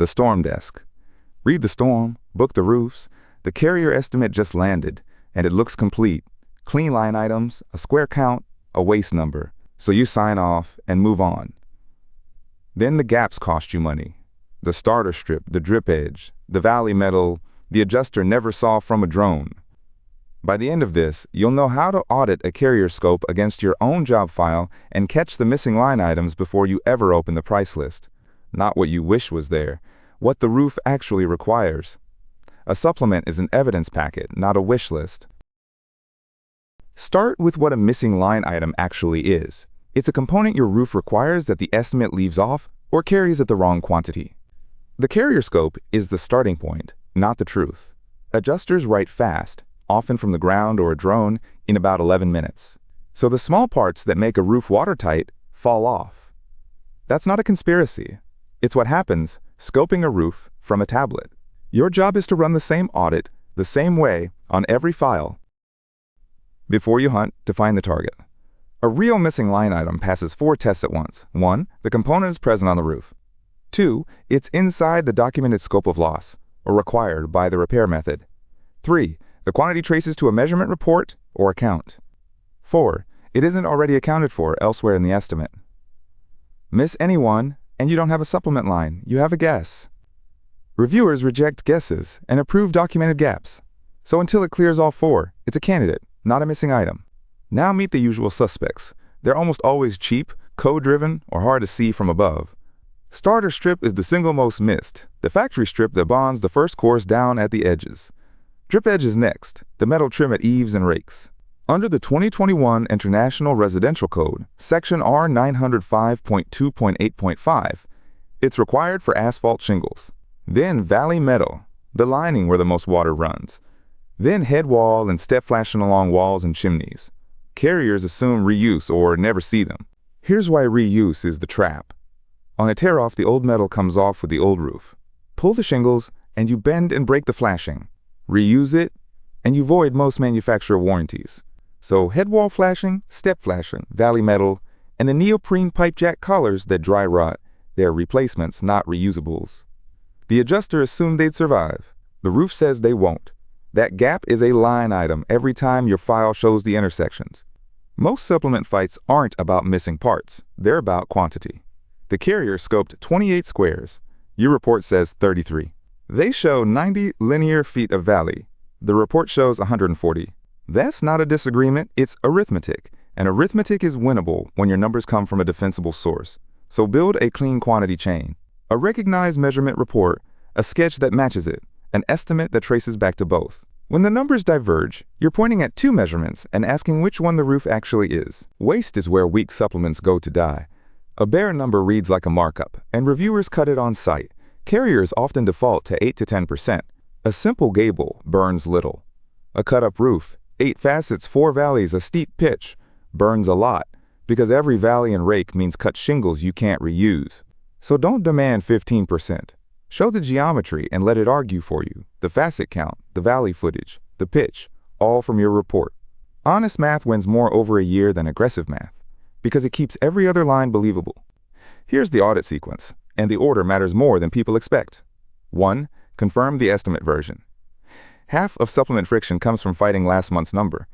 The storm desk. Read the storm, book the roofs. The carrier estimate just landed, and it looks complete. Clean line items, a square count, a waste number. So you sign off and move on. Then the gaps cost you money. The starter strip, the drip edge, the valley metal, the adjuster never saw from a drone. By the end of this, you'll know how to audit a carrier scope against your own job file and catch the missing line items before you ever open the price list. Not what you wish was there, what the roof actually requires. A supplement is an evidence packet, not a wish list. Start with what a missing line item actually is. It's a component your roof requires that the estimate leaves off or carries at the wrong quantity. The carrier scope is the starting point, not the truth. Adjusters write fast, often from the ground or a drone, in about 11 minutes. So the small parts that make a roof watertight fall off. That's not a conspiracy. It's what happens scoping a roof from a tablet. Your job is to run the same audit, the same way, on every file, before you hunt to find the target. A real missing line item passes 4 tests at once. 1, the component is present on the roof. 2, it's inside the documented scope of loss, or required by the repair method. 3, the quantity traces to a measurement report or account. 4, it isn't already accounted for elsewhere in the estimate. Miss any one, and you don't have a supplement line, you have a guess. Reviewers reject guesses and approve documented gaps. So until it clears all 4, it's a candidate, not a missing item. Now meet the usual suspects. They're almost always cheap, code-driven, or hard to see from above. Starter strip is the single most missed, the factory strip that bonds the first course down at the edges. Drip edge is next, the metal trim at eaves and rakes. Under the 2021 International Residential Code, Section R905.2.8.5, it's required for asphalt shingles. Then valley metal, the lining where the most water runs. Then head wall and step flashing along walls and chimneys. Carriers assume reuse or never see them. Here's why reuse is the trap. On a tear-off, the old metal comes off with the old roof. Pull the shingles, and you bend and break the flashing. Reuse it, and you void most manufacturer warranties. So head wall flashing, step flashing, valley metal, and the neoprene pipe jack collars that dry rot, they're replacements, not reusables. The adjuster assumed they'd survive. The roof says they won't. That gap is a line item every time your file shows the intersections. Most supplement fights aren't about missing parts, they're about quantity. The carrier scoped 28 squares. Your report says 33. They show 90 linear feet of valley. The report shows 140. That's not a disagreement, it's arithmetic. And arithmetic is winnable when your numbers come from a defensible source. So build a clean quantity chain. A recognized measurement report, a sketch that matches it, an estimate that traces back to both. When the numbers diverge, you're pointing at 2 measurements and asking which one the roof actually is. Waste is where weak supplements go to die. A bare number reads like a markup, and reviewers cut it on Cite. Carriers often default to 8 to 10%. A simple gable burns little. A cut-up roof, 8 facets, 4 valleys, a steep pitch, burns a lot, because every valley and rake means cut shingles you can't reuse. So don't demand 15%. Show the geometry and let it argue for you. The facet count, the valley footage, the pitch, all from your report. Honest math wins more over a year than aggressive math, because it keeps every other line believable. Here's the audit sequence, and the order matters more than people expect. 1. Confirm the estimate version. Half of supplement friction comes from fighting last month's number.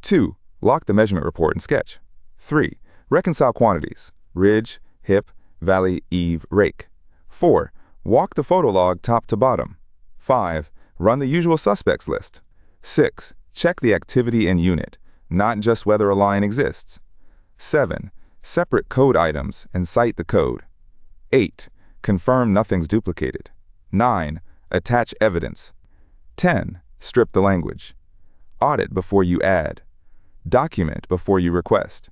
2. Lock the measurement report and sketch. 3. Reconcile quantities, ridge, hip, valley, eave, rake. 4. Walk the photo log top to bottom. 5. Run the usual suspects list. 6. Check the activity and unit, not just whether a line exists. 7. Separate code items and cite the code. 8. Confirm nothing's duplicated. 9. Attach evidence. 10. Strip the language. Audit before you add. Document before you request.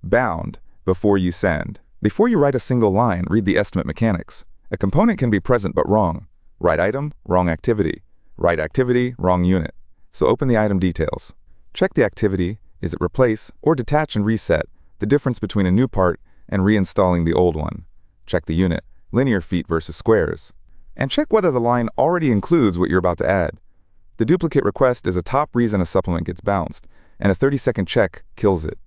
Bound before you send. Before you write a single line, read the estimate mechanics. A component can be present but wrong. Right item, wrong activity. Right activity, wrong unit. So open the item details. Check the activity. Is it replace or detach and reset? The difference between a new part and reinstalling the old one. Check the unit, linear feet versus squares. And check whether the line already includes what you're about to add. The duplicate request is a top reason a supplement gets bounced, and a 30-second check kills it.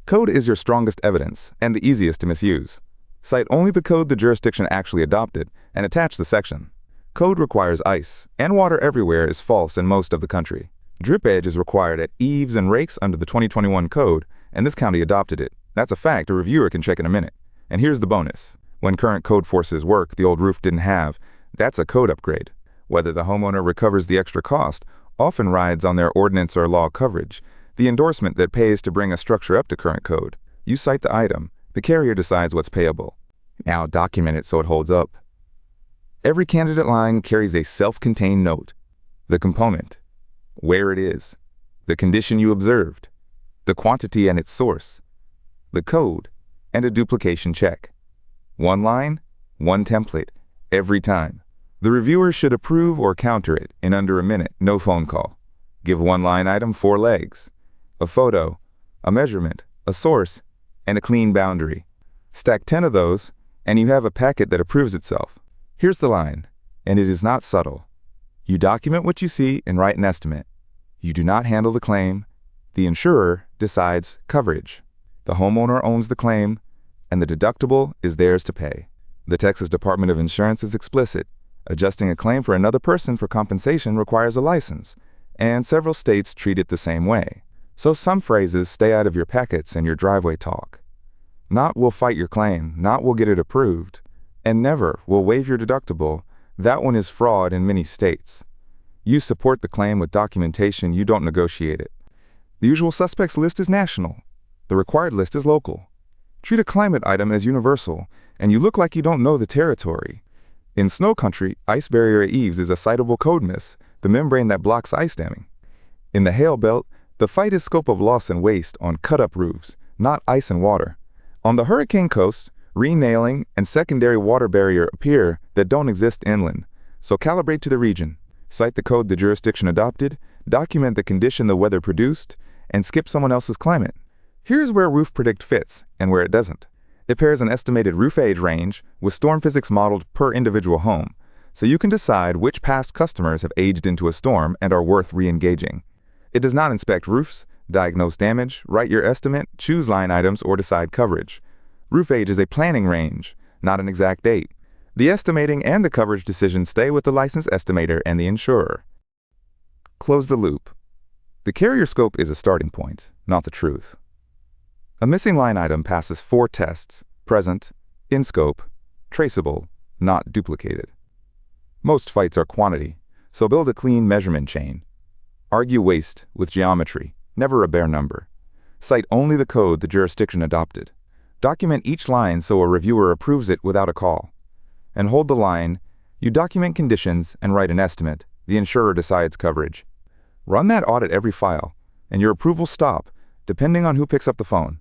Code is your strongest evidence and the easiest to misuse. Cite only the code the jurisdiction actually adopted and attach the section. Code requires ice, and water everywhere is false in most of the country. Drip edge is required at eaves and rakes under the 2021 code, and this county adopted it. That's a fact a reviewer can check in a minute. And here's the bonus. When current code forces work the old roof didn't have, that's a code upgrade. Whether the homeowner recovers the extra cost often rides on their ordinance or law coverage, the endorsement that pays to bring a structure up to current code. You cite the item, the carrier decides what's payable. Now document it so it holds up. Every candidate line carries a self-contained note. The component, where it is, the condition you observed, the quantity and its source, the code, and a duplication check. One line, one template, every time. The reviewer should approve or counter it in under a minute, no phone call. Give one line item 4 legs, a photo, a measurement, a source, and a clean boundary. Stack 10 of those, and you have a packet that approves itself. Here's the line, and it is not subtle. You document what you see and write an estimate. You do not handle the claim. The insurer decides coverage. The homeowner owns the claim, and the deductible is theirs to pay. The Texas Department of Insurance is explicit. Adjusting a claim for another person for compensation requires a license, and several states treat it the same way. So some phrases stay out of your packets and your driveway talk. Not "we'll fight your claim," not "we'll get it approved," and never "we'll waive your deductible." That one is fraud in many states. You support the claim with documentation, you don't negotiate it. The usual suspects list is national. The required list is local. Treat a climate item as universal, and you look like you don't know the territory. In snow country, ice barrier eaves is a citable code miss, the membrane that blocks ice damming. In the hail belt, the fight is scope of loss and waste on cut-up roofs, not ice and water. On the hurricane coast, re-nailing and secondary water barrier appear that don't exist inland, so calibrate to the region. Cite the code the jurisdiction adopted, document the condition the weather produced, and skip someone else's climate. Here's where Roof Predict fits and where it doesn't. It pairs an estimated roof age range with storm physics modeled per individual home, so you can decide which past customers have aged into a storm and are worth re-engaging. It does not inspect roofs, diagnose damage, write your estimate, choose line items, or decide coverage. Roof age is a planning range, not an exact date. The estimating and the coverage decisions stay with the licensed estimator and the insurer. Close the loop. The carrier scope is a starting point, not the truth. A missing line item passes 4 tests: present, in scope, traceable, not duplicated. Most fights are quantity, so build a clean measurement chain. Argue waste with geometry, never a bare number. Cite only the code the jurisdiction adopted. Document each line so a reviewer approves it without a call. And hold the line, you document conditions and write an estimate. The insurer decides coverage. Run that audit every file, and your approvals stop, depending on who picks up the phone.